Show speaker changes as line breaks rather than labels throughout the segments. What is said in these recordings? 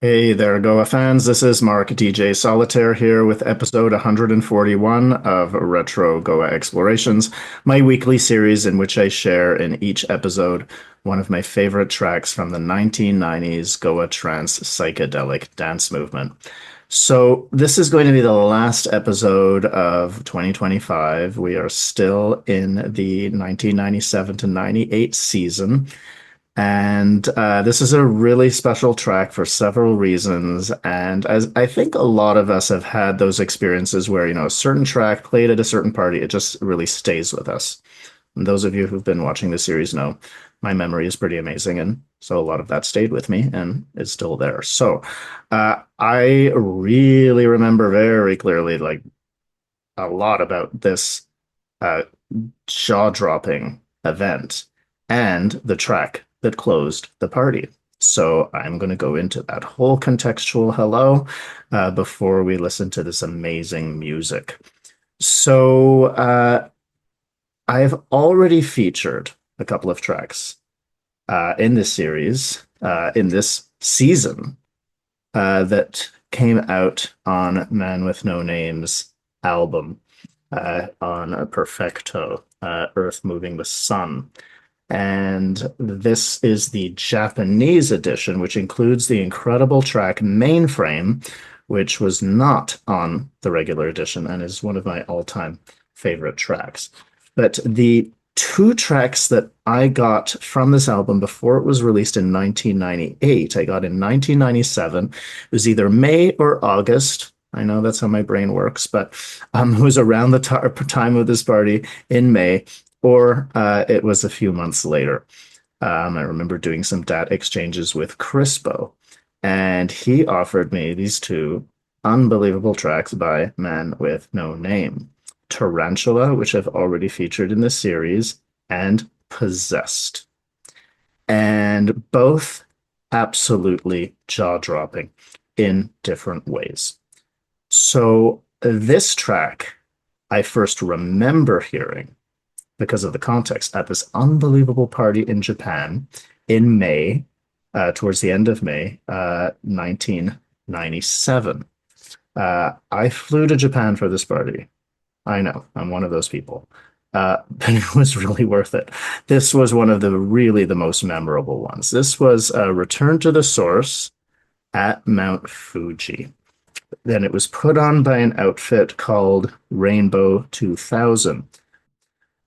Hey there, Goa fans. This is Mark DJ Solitaire here with episode 141 of Retro Goa Explorations, my weekly series in which I share in each episode one of my favorite tracks from the 1990s Goa Trance psychedelic dance movement. So, this is going to be the last episode of 2025. We are still in the 1997 to 98 season. And this is a really special track for several reasons. And as I think a lot of us have had those experiences where, a certain track played at a certain party, it just really stays with us. And those of you who've been watching the series know my memory is pretty amazing. And so a lot of that stayed with me and is still there. So I really remember very clearly, like a lot about this uh, jaw-dropping event and the track that closed the party. So I'm going to go into that whole contextual hello before we listen to this amazing music. So I've already featured a couple of tracks in this series, in this season, that came out on Man with No Name's album on Perfecto, Earth Moving the Sun. And this is the Japanese edition, which includes the incredible track Mainframe, which was not on the regular edition and is one of my all-time favorite tracks. But the two tracks that I got from this album before it was released in 1998, I got in 1997. It was either May or August. I know that's how my brain works, but it was around the time of this party in May, or it was a few months later. I remember doing some data exchanges with Crispo, and he offered me these two unbelievable tracks by Man with No Name: Tarantula, which I've already featured in this series, and Possessed. And both absolutely jaw dropping in different ways. So, this track I first remember hearing because of the context at this unbelievable party in Japan in May, towards the end of May, 1997. I flew to Japan for this party. I know, I'm one of those people. But it was really worth it. This was one of the most memorable ones. This was a Return to the Source at Mount Fuji. Then it was put on by an outfit called Rainbow 2000,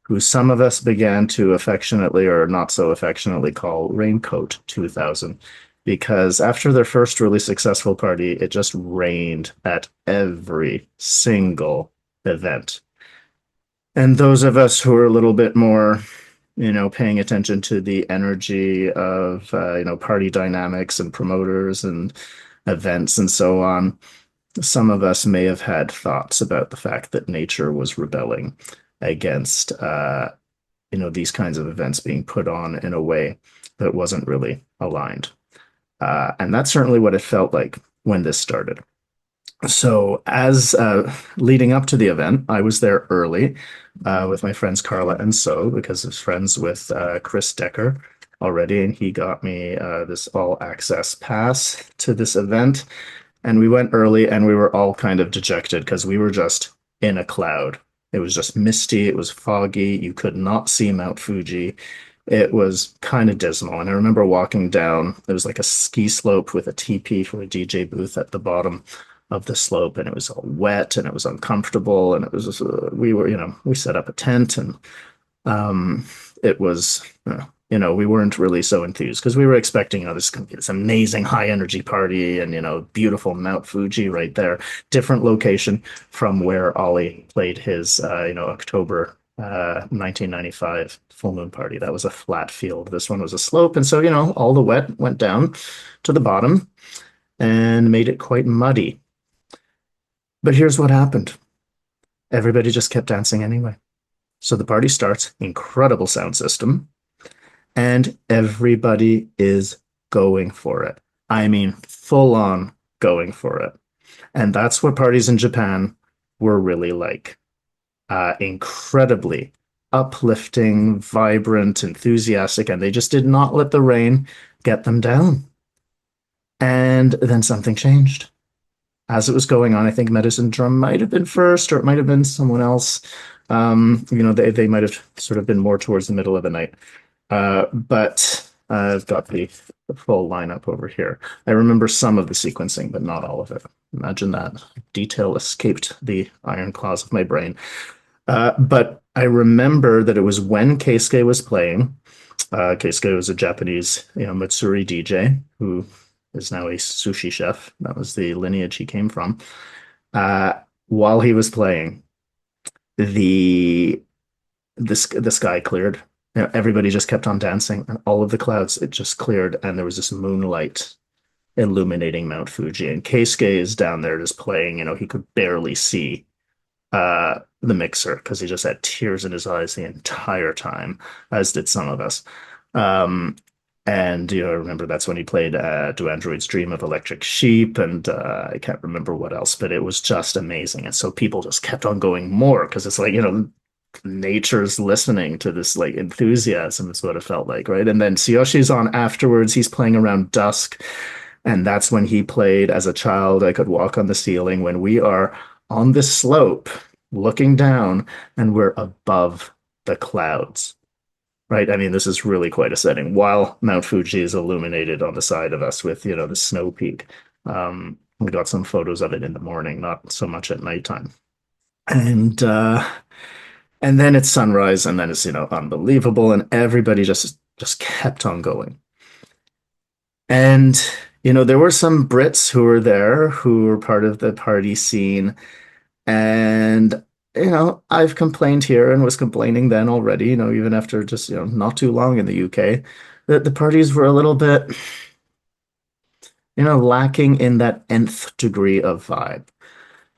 who some of us began to affectionately or not so affectionately call Raincoat 2000, because after their first really successful party, it just rained at every single event. And those of us who are a little bit more, paying attention to the energy of, party dynamics and promoters and events and so on, some of us may have had thoughts about the fact that nature was rebelling against these kinds of events being put on in a way that wasn't really aligned. And that's certainly what it felt like when this started. So, as leading up to the event, I was there early with my friends Carla and So, because I was friends with Chris Decker already, and he got me this all access pass to this event. And we went early and we were all kind of dejected because we were just in a cloud. It was just misty, it was foggy, you could not see Mount Fuji. It was kind of dismal. And I remember walking down, there was like a ski slope with a teepee for a DJ booth at the bottom of the slope, and it was all wet and it was uncomfortable. And it was just, we set up a tent, and it was, we weren't really so enthused because we were expecting, this is going to be this amazing high energy party and, beautiful Mount Fuji right there. Different location from where Ollie played his, October 1995 full moon party. That was a flat field. This one was a slope. And so, all the wet went down to the bottom and made it quite muddy. But here's what happened. Everybody just kept dancing anyway. So the party starts, incredible sound system, and everybody is going for it. I mean, full on going for it. And that's what parties in Japan were really like. Incredibly uplifting, vibrant, enthusiastic, and they just did not let the rain get them down. And then something changed as it was going on. I think Medicine Drum might have been first, or it might have been someone else. They might have sort of been more towards the middle of the night. But I've got the full lineup over here. I remember some of the sequencing, but not all of it. Imagine that detail escaped the iron claws of my brain. But I remember that it was when Keisuke was playing. Keisuke was a Japanese, Matsuri DJ who is now a sushi chef. That was the lineage he came from. Uh, while he was playing, the the sky cleared. Everybody just kept on dancing, and all of the clouds it just cleared, and there was this moonlight illuminating Mount Fuji. And Keisuke is down there just playing. He could barely see the mixer because he just had tears in his eyes the entire time, as did some of us. Um, and I remember that's when he played "Do Androids Dream of Electric Sheep," and I can't remember what else, but it was just amazing. And so people just kept on going more because it's like nature's listening to this like enthusiasm is what it felt like, right? And then Tsushi's on afterwards. He's playing around dusk, and that's when he played as a child. I could walk on the ceiling when we are on this slope looking down and we're above the clouds, right? I mean, this is really quite a setting while Mount Fuji is illuminated on the side of us with, the snow peak. We got some photos of it in the morning, not so much at nighttime. And, uh, and then it's sunrise, and then it's, unbelievable. And everybody just kept on going. And, there were some Brits who were there who were part of the party scene. And, I've complained here and was complaining then already, even after just, not too long in the UK, that the parties were a little bit, lacking in that nth degree of vibe.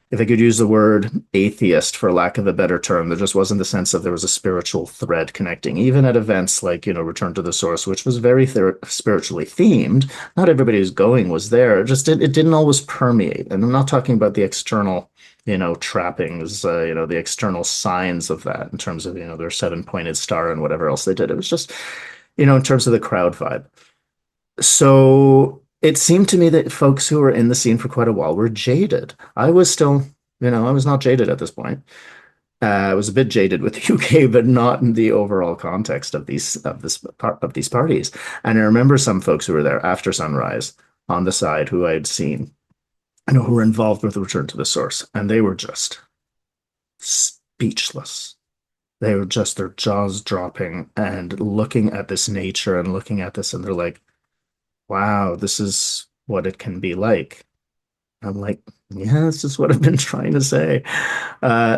If I could use the word atheist for lack of a better term, there just wasn't the sense that there was a spiritual thread connecting. Even at events like, Return to the Source, which was very spiritually themed, not everybody who's going was there. It didn't always permeate. And I'm not talking about the external, trappings, the external signs of that in terms of, their seven-pointed star and whatever else they did. It was just, in terms of the crowd vibe. So it seemed to me that folks who were in the scene for quite a while were jaded. I was still, I was not jaded at this point. I was a bit jaded with the UK, but not in the overall context of these parties. And I remember some folks who were there after sunrise on the side who I had seen, who were involved with Return to the Source, and they were just speechless. They were just their jaws dropping and looking at this nature and looking at this, and they're like, wow, this is what it can be like. I'm like, yeah, this is what I've been trying to say.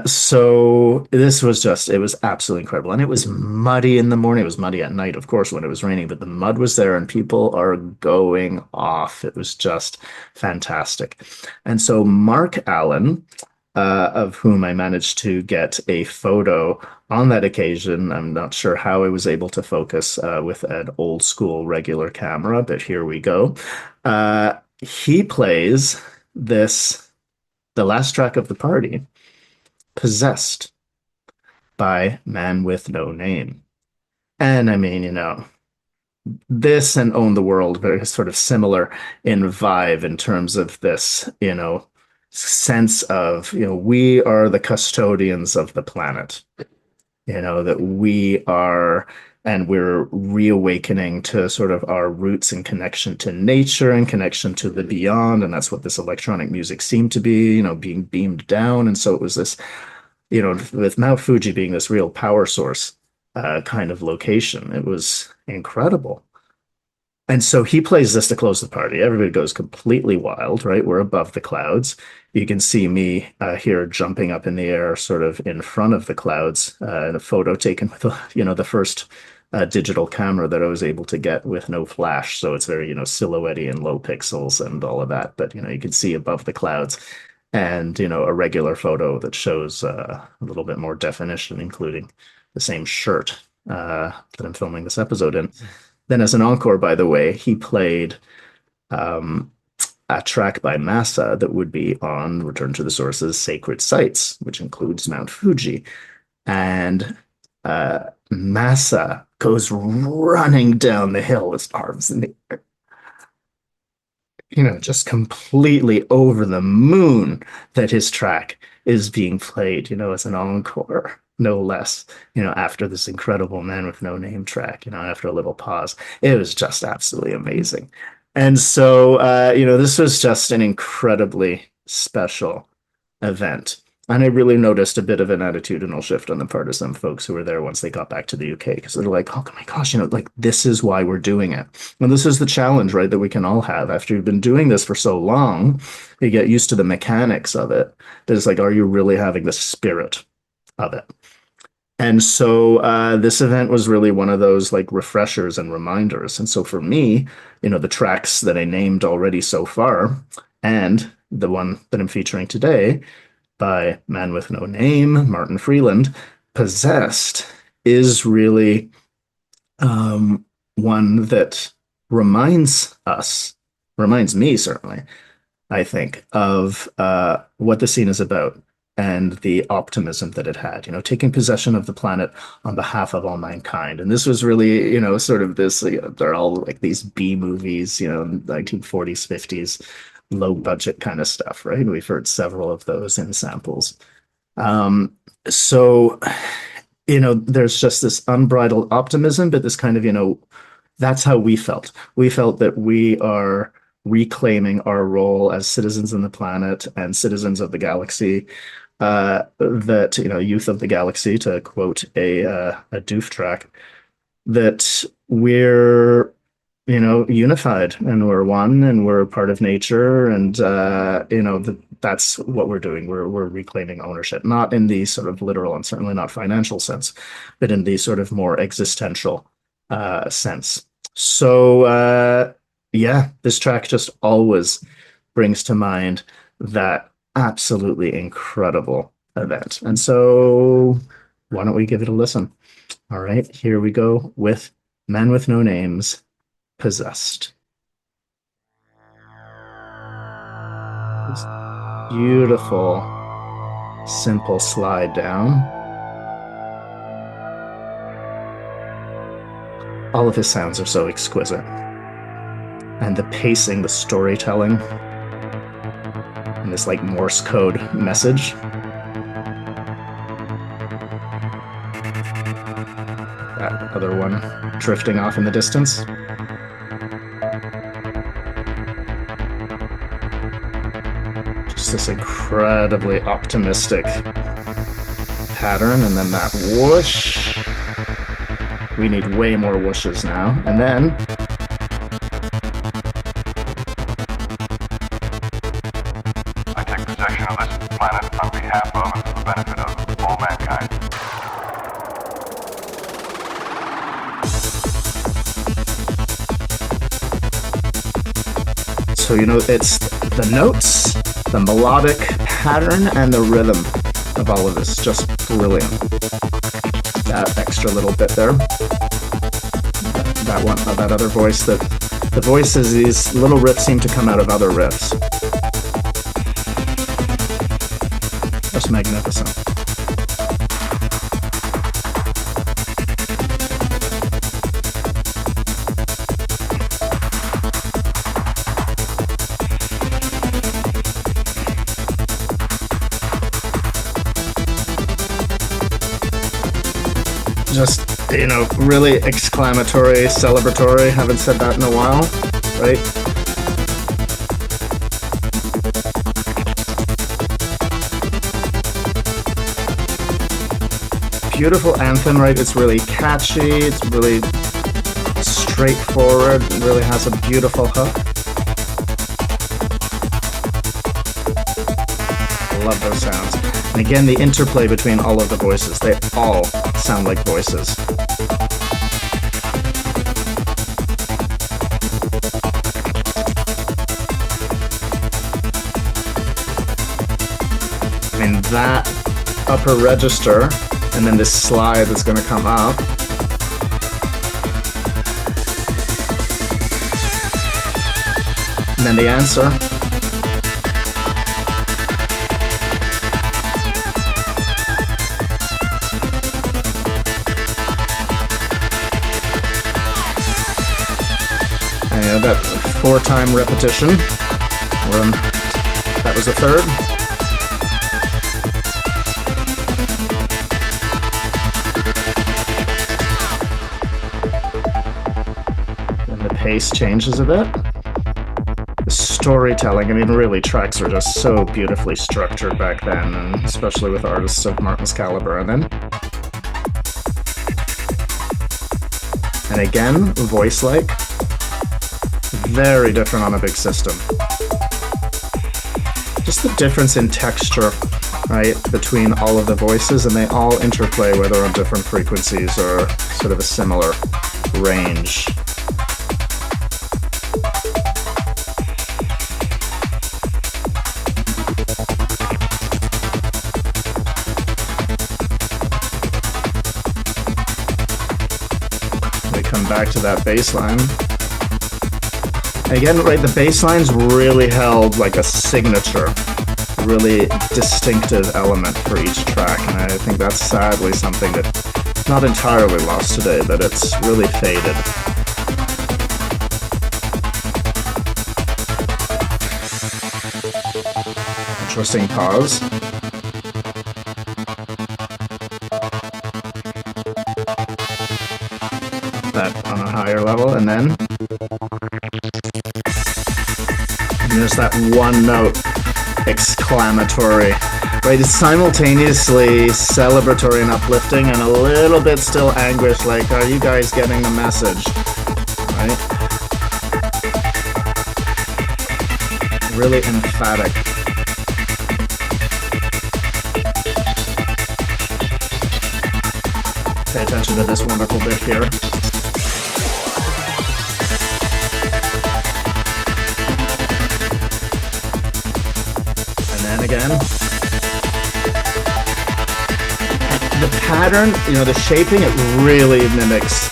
So this was it was absolutely incredible. And it was muddy in the morning. It was muddy at night, of course, when it was raining, but the mud was there and people are going off. It was just fantastic. And so Mark Allen, of whom I managed to get a photo on that occasion. I'm not sure how I was able to focus with an old school regular camera, but here we go. He plays the last track of the party, Possessed by Man with No Name. And I mean, this and Own the World very sort of similar in vibe in terms of this, sense of, we are the custodians of the planet, that we are, and we're reawakening to sort of our roots and connection to nature and connection to the beyond. And that's what this electronic music seemed to be, being beamed down. And so it was this, with Mount Fuji being this real power source kind of location, it was incredible. And so he plays this to close the party. Everybody goes completely wild, right? We're above the clouds. You can see me here jumping up in the air, sort of in front of the clouds, in a photo taken with, the first digital camera that I was able to get with no flash. So it's very, silhouette and low pixels and all of that. But, you can see above the clouds and, a regular photo that shows a little bit more definition, including the same shirt that I'm filming this episode in. Then, as an encore, by the way, he played um, a track by Massa that would be on Return to the Source's Sacred Sites, which includes Mount Fuji. And Massa goes running down the hill with arms in the air. just completely over the moon that his track is being played, as an encore, no less, after this incredible Man with No Name track, after a little pause. It was just absolutely amazing. And so, this was just an incredibly special event. And I really noticed a bit of an attitudinal shift on the part of some folks who were there once they got back to the UK because they're like, oh my gosh, like this is why we're doing it. And this is the challenge, right, that we can all have after you've been doing this for so long. You get used to the mechanics of it. That it's like, are you really having the spirit of it? And so this event was really one of those like refreshers and reminders. And so for me, the tracks that I named already so far, and the one that I'm featuring today by Man with No Name, Martin Freeland, Possessed, is really one that reminds me certainly, I think, of what the scene is about and the optimism that it had, taking possession of the planet on behalf of all mankind. And this was really, sort of this, they're all like these B movies, 1940s, 50s, low budget kind of stuff, right? We've heard several of those in samples. So, there's just this unbridled optimism, but this kind of, that's how we felt. We felt that we are reclaiming our role as citizens in the planet and citizens of the galaxy. That youth of the galaxy, to quote a doof track, that we're unified and we're one and we're part of nature, and that's what we're doing. We're reclaiming ownership, not in the sort of literal and certainly not financial sense, but in the sort of more existential sense. So yeah, this track just always brings to mind that absolutely incredible event. And so why don't we give it a listen? All right, here we go with Man with No Name's Possessed. This beautiful, simple slide down. All of his sounds are so exquisite. And the pacing, the storytelling, and this like Morse code message. That other one drifting off in the distance. Just this incredibly optimistic pattern, and then that whoosh. We need way more whooshes now. And then
I take possession of this planet on behalf of and for the benefit of all mankind.
So, it's the notes, the melodic pattern, and the rhythm of all of this. Just brilliant. That extra little bit there. That one, that other voice, the voices, these little riffs seem to come out of other riffs. Just magnificent. Just, really exclamatory, celebratory. Haven't said that in a while, right? Beautiful anthem, right? It's really catchy. It's really straightforward. It really has a beautiful hook. I love those sounds. And again, the interplay between all of the voices. They all sound like voices. I mean, that upper register, and then this slide that's going to come up. And then the answer. And that 4-time repetition. Well, that was a third. Then the pace changes a bit. The storytelling, I mean, really, tracks were just so beautifully structured back then, and especially with artists of Martin's caliber. And again, voice-like, very different on a big system. Just the difference in texture, right, between all of the voices, and they all interplay whether on different frequencies or sort of a similar range. We come back to that bass line. Again, right, the bass lines really held like a signature, really distinctive element for each track, and I think that's sadly something that's not entirely lost today, but it's really faded. Interesting pause. That on a higher level, and then there's that one note, exclamatory, right? It's simultaneously celebratory and uplifting, and a little bit still anguish, like, are you guys getting the message, right? Really emphatic. Pay attention to this wonderful bit here. Again. The pattern, the shaping, it really mimics,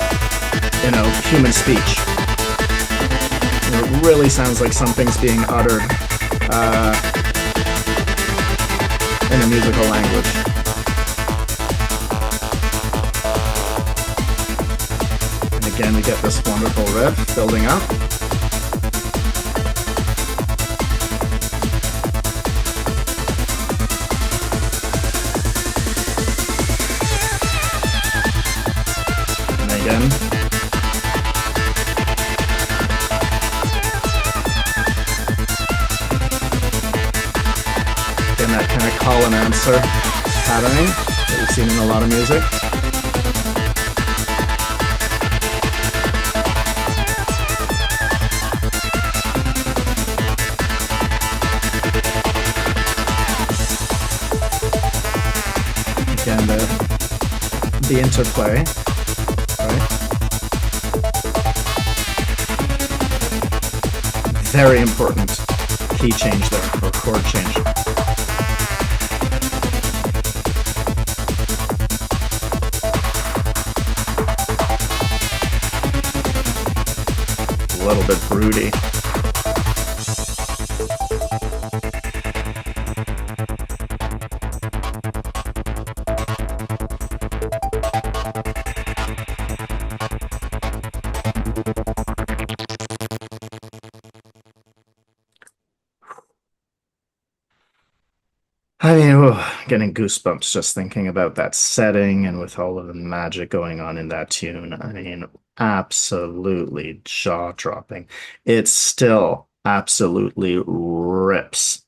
human speech. It really sounds like something's being uttered in a musical language. And again, we get this wonderful riff building up. Again. Again, that kind of call and answer patterning that we've seen in a lot of music. Again, the interplay. Very important key change there, or chord change. A little bit broody. I mean, getting goosebumps just thinking about that setting and with all of the magic going on in that tune. I mean, absolutely jaw-dropping. It still absolutely rips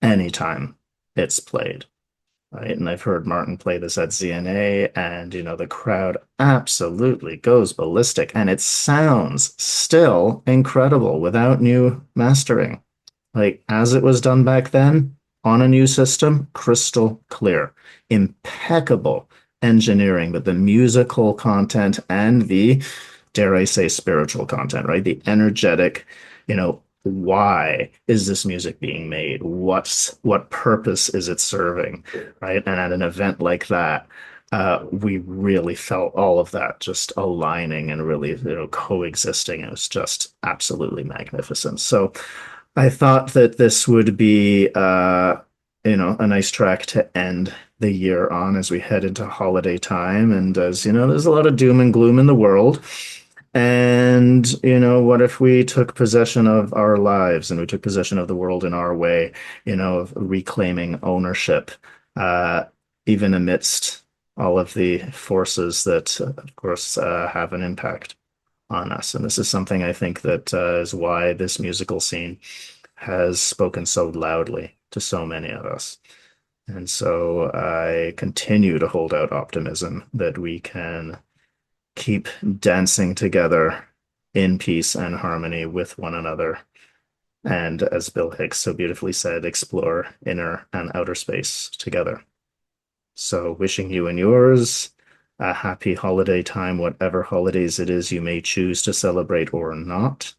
anytime it's played, right? And I've heard Martin play this at ZNA, and, the crowd absolutely goes ballistic, and it sounds still incredible without new mastering. Like, as it was done back then, on a new system, crystal clear, impeccable engineering, but the musical content and the, dare I say, spiritual content, right? The energetic, why is this music being made? What purpose is it serving, right? And at an event like that, we really felt all of that just aligning and really, coexisting. It was just absolutely magnificent. So I thought that this would be, a nice track to end the year on as we head into holiday time. And as there's a lot of doom and gloom in the world. And, what if we took possession of our lives and we took possession of the world in our way, of reclaiming ownership, uh, even amidst all of the forces that, of course, have an impact on us. And this is something I think that is why this musical scene has spoken so loudly to so many of us. And so I continue to hold out optimism that we can keep dancing together in peace and harmony with one another. And as Bill Hicks so beautifully said, explore inner and outer space together. So, wishing you and yours a happy holiday time, whatever holidays it is you may choose to celebrate or not.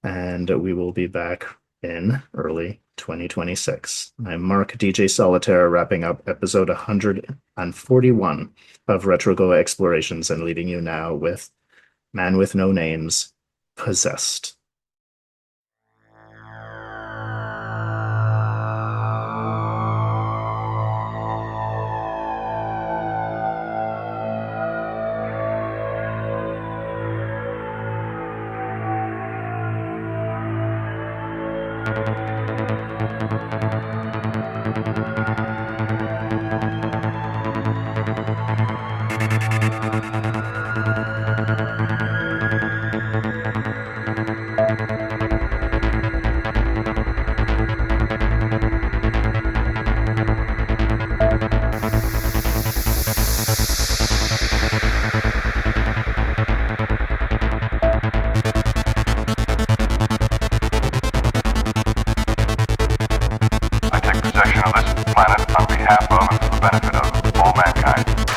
And we will be back in early 2026. I'm Mark DJ Solitaire, wrapping up episode 141 of Retro Goa Explorations and leaving you now with Man with No Names, Possessed.
I take possession of this planet on behalf of and for the benefit of all mankind.